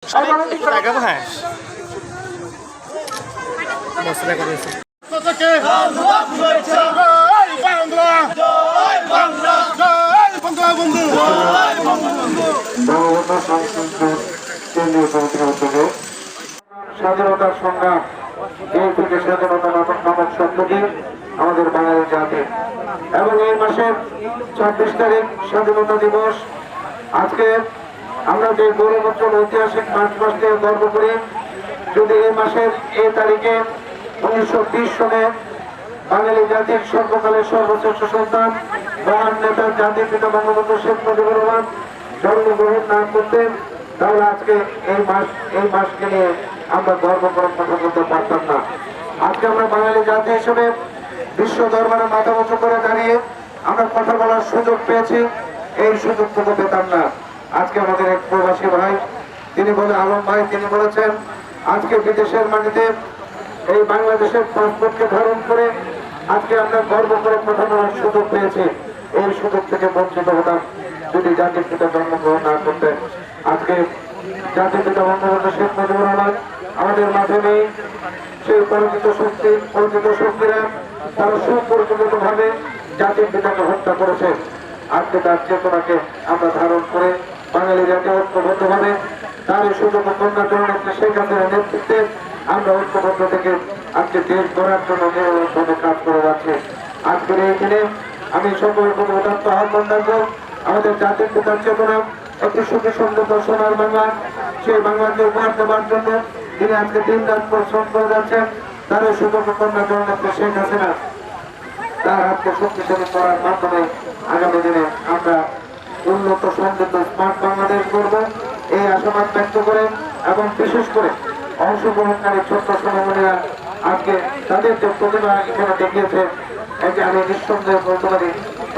সবাই একটু দেখাবো। হ্যাঁ, বস্ত্র করেছে। স্বাধীনতার সংগ্রাম এই থেকে স্বাধীনতা নামক শব্দটি আমাদের বাঙালি জাতি এবং এই মাসের ২৬ তারিখ স্বাধীনতা দিবস। আজকে আমরা যে গৌরবোজ্জ্বল ঐতিহাসিক মার্চ মাস নিয়ে গর্ব করি, যদি এই মাসের এই তারিখে ১৯২০ সনে বাঙালি জাতির সর্বকালের সর্বশ্রেষ্ঠ সন্তান মহান নেতা জাতির পিতা বঙ্গবন্ধু শেখ মুজিবুর রহমান জন্মগ্রহণ না করতেন, তাহলে আজকে এই মাসকে নিয়ে আমরা গর্ব করে কথা বলতে পারতাম না। আজকে আমরা বাঙালি জাতি হিসেবে বিশ্ব দরবারে মাথা উঁচু করে দাঁড়িয়ে আমরা কথা বলার সুযোগ পেয়েছি, এই সুযোগটুকু পেতাম না। আজকে আমাদের এক প্রবাসী ভাই, তিনি বলে আলম ভাই, তিনি বলেছেন আজকে বিদেশের মাটিতে এই বাংলাদেশের পাসপোর্টকে ধারণ করে আজকে আমরা গর্ব করে কথা বলার সুযোগ পেয়েছি। এই সুযোগ থেকে বঞ্চিত হতাম যদি জাতির পিতা জন্মগ্রহণ না করতেন। আজকে জাতির পিতা বঙ্গবন্ধু শেখ মুজিবুর রহমান আমাদের মাঝে নেই। সেই পরিচিত শক্তিরা তারা সুপরিকল্পিত ভাবে জাতির পিতাকে হত্যা করেছে। আজকে তার চেতনাকে আমরা ধারণ করে বাঙালি জাতি ঐক্যবদ্ধ ভাবে তার এই সুযোগ কন্যা জননেত্রী শেখ হাসিনার নেতৃত্বে আমরা ঐক্যবদ্ধ থেকে আজকে দেশ গড়ার জন্য নিরলসভাবে কাজ করে যাচ্ছি। আজকের এই দিনে আমি সকলের প্রতি উদাত্ত আহ্বান রাখবো, আমাদের জাতির পিতার চেতনা একটি সুখী সমৃদ্ধ সোনার বাংলা, সেই বাংলাকে উপহার দেওয়ার জন্য তিনি আজকে দিন রাত পরিশ্রম করে যাচ্ছেন। তার এই সুযোগ কন্যা জননেত্রী শেখ হাসিনা তার হাতকে শক্তিশালী করার মাধ্যমে আগামী দিনে আমরা উন্নত সমৃদ্ধ স্মার্ট বাংলাদেশ গড়ব, এই আশাবাদ ব্যক্ত করে এবং বিশেষ করে অংশগ্রহণকারী ছোট্ট সোনামণিরা আজকে তাদের যে প্রতিভা এখানে দেখিয়েছে, এটি আমি নিঃসন্দেহে বলতে পারি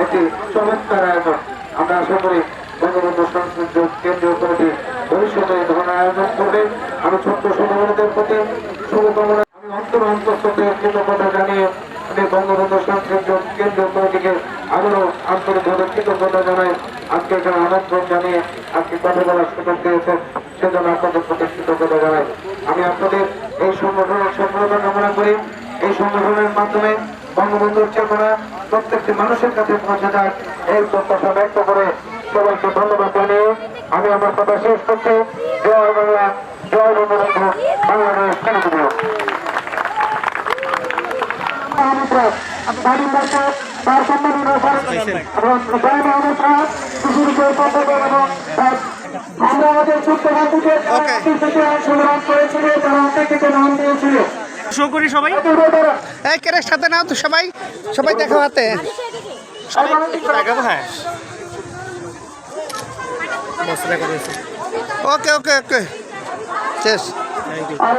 একটি চমৎকার আয়োজন। আমরা আশা করি বঙ্গবন্ধু সংস্কৃতি কেন্দ্রীয় কমিটি ভবিষ্যতে এই ধরনের আয়োজন করবে। আমি ছোট্ট সোনামণিদের প্রতি শুভকামনা, আমি অন্তঃস্থ কৃতজ্ঞতা জানিয়ে আমি বঙ্গবন্ধু সংস্কৃতি কেন্দ্রীয় কমিটিকে আবারও আন্তরিকভাবে কৃতজ্ঞতা জানাই। আজকে এখানে আমন্ত্রণ জানিয়ে আজকে কথা বলার সুযোগ দিয়েছেন, সেজন্য আপনাদের প্রতি কৃতজ্ঞতা জানাই। আমি আপনাদের এই সংগঠনের সফলতা কামনা করি। এই সংগঠনের মাধ্যমে বঙ্গবন্ধুর চেতনা প্রত্যেকটি মানুষের কাছে পৌঁছে যায়, এই প্রত্যাশা ব্যক্ত করে সবাইকে ধন্যবাদ জানিয়ে আমি আমার কথা শেষ করছি। জয় বাংলা, জয় বঙ্গবন্ধু, বাংলাদেশ চিরদিন। আমরা আমাদের ছোট্ট বন্ধুকে সংগ্রাম করেছিল, তারা অপেক্ষিত নাম দিয়েছিল। শো করি সবাই, একের সাথে নাও তো সবাই, সবাই দেখো হাতে, সবাই একটু দেখাবো। হ্যাঁ, বস্ত্র করেছে। ওকে ওকে ওকে, শেষ। আর